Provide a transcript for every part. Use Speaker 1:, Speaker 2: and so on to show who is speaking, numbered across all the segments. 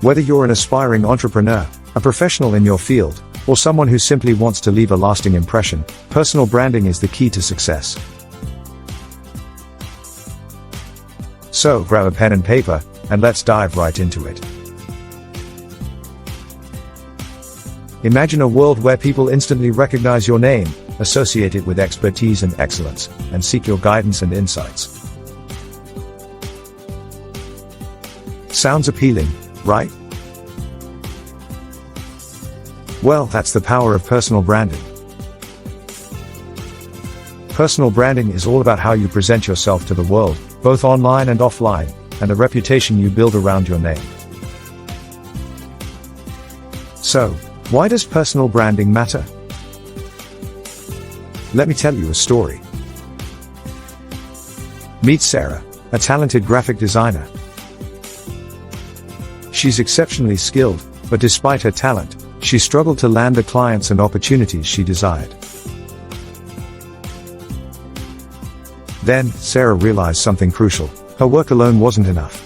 Speaker 1: Whether you're an aspiring entrepreneur, a professional in your field, or someone who simply wants to leave a lasting impression, personal branding is the key to success. So, grab a pen and paper, and let's dive right into it. Imagine a world where people instantly recognize your name, associate it with expertise and excellence, and seek your guidance and insights. Sounds appealing, right? Well, that's the power of personal branding. Personal branding is all about how you present yourself to the world, both online and offline, and the reputation you build around your name. So, why does personal branding matter? Let me tell you a story. Meet Sarah, a talented graphic designer. She's exceptionally skilled, but despite her talent, she struggled to land the clients and opportunities she desired. Then, Sarah realized something crucial: her work alone wasn't enough.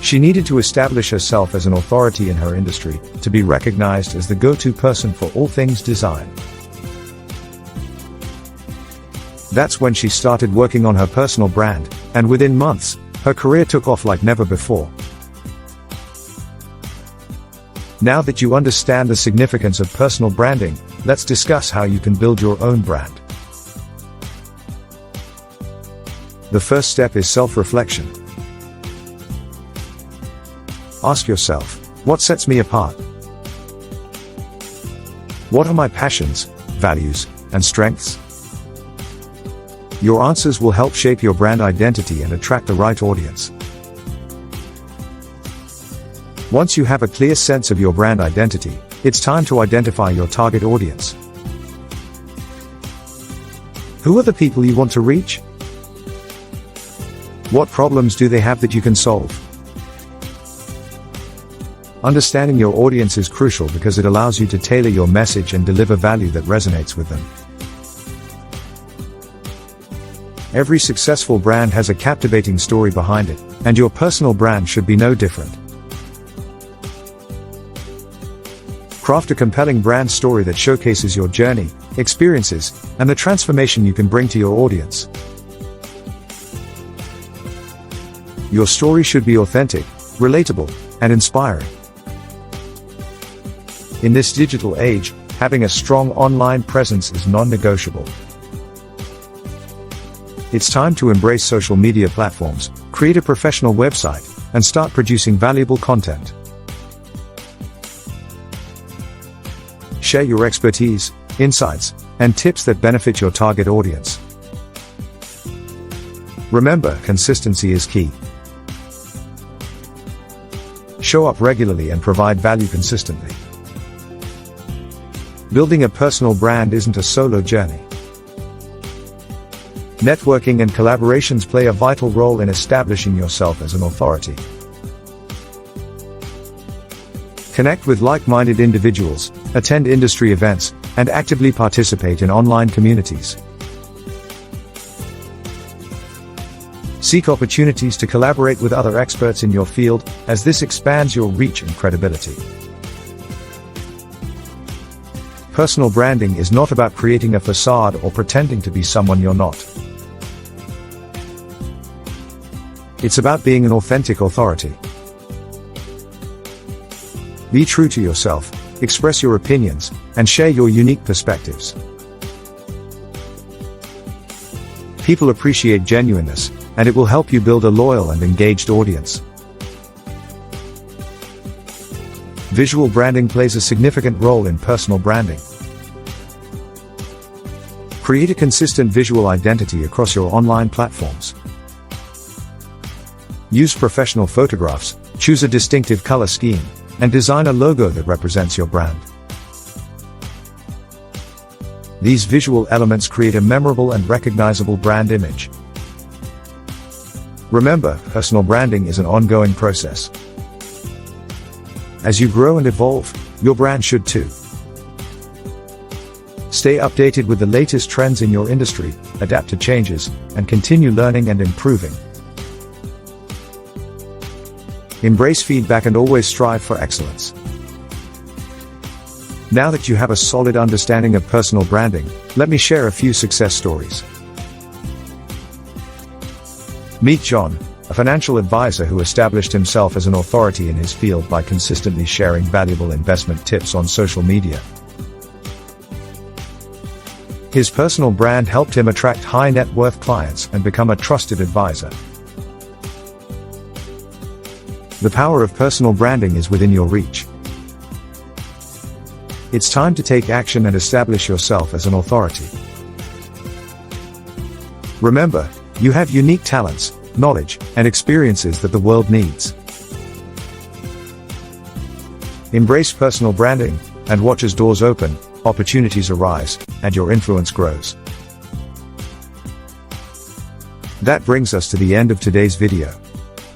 Speaker 1: She needed to establish herself as an authority in her industry, to be recognized as the go-to person for all things design. That's when she started working on her personal brand, and within months, her career took off like never before. Now that you understand the significance of personal branding, let's discuss how you can build your own brand. The first step is self-reflection. Ask yourself, what sets me apart? What are my passions, values, and strengths? Your answers will help shape your brand identity and attract the right audience. Once you have a clear sense of your brand identity, it's time to identify your target audience. Who are the people you want to reach? What problems do they have that you can solve? Understanding your audience is crucial because it allows you to tailor your message and deliver value that resonates with them. Every successful brand has a captivating story behind it, and your personal brand should be no different. Craft a compelling brand story that showcases your journey, experiences, and the transformation you can bring to your audience. Your story should be authentic, relatable, and inspiring. In this digital age, having a strong online presence is non-negotiable. It's time to embrace social media platforms, create a professional website, and start producing valuable content. Share your expertise, insights, and tips that benefit your target audience. Remember, consistency is key. Show up regularly and provide value consistently. Building a personal brand isn't a solo journey. Networking and collaborations play a vital role in establishing yourself as an authority. Connect with like-minded individuals, attend industry events, and actively participate in online communities. Seek opportunities to collaborate with other experts in your field, as this expands your reach and credibility. Personal branding is not about creating a facade or pretending to be someone you're not. It's about being an authentic authority. Be true to yourself, express your opinions, and share your unique perspectives. People appreciate genuineness, and it will help you build a loyal and engaged audience. Visual branding plays a significant role in personal branding. Create a consistent visual identity across your online platforms. Use professional photographs, choose a distinctive color scheme, and design a logo that represents your brand. These visual elements create a memorable and recognizable brand image. Remember, personal branding is an ongoing process. As you grow and evolve, your brand should too. Stay updated with the latest trends in your industry, adapt to changes, and continue learning and improving. Embrace feedback and always strive for excellence. Now that you have a solid understanding of personal branding, let me share a few success stories. Meet John, a financial advisor who established himself as an authority in his field by consistently sharing valuable investment tips on social media. His personal brand helped him attract high net worth clients and become a trusted advisor. The power of personal branding is within your reach. It's time to take action and establish yourself as an authority. Remember, you have unique talents, knowledge, and experiences that the world needs. Embrace personal branding, and watch as doors open, opportunities arise, and your influence grows. That brings us to the end of today's video.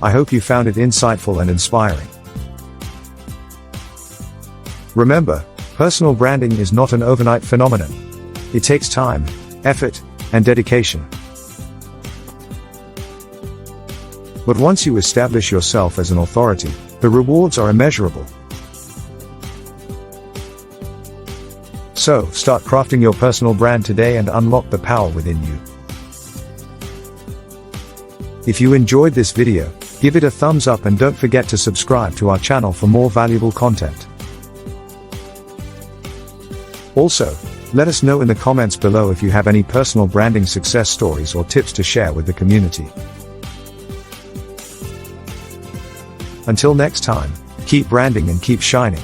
Speaker 1: I hope you found it insightful and inspiring. Remember, personal branding is not an overnight phenomenon. It takes time, effort, and dedication. But once you establish yourself as an authority, the rewards are immeasurable. So, start crafting your personal brand today and unlock the power within you. If you enjoyed this video, give it a thumbs up and don't forget to subscribe to our channel for more valuable content. Also, let us know in the comments below if you have any personal branding success stories or tips to share with the community. Until next time, keep branding and keep shining.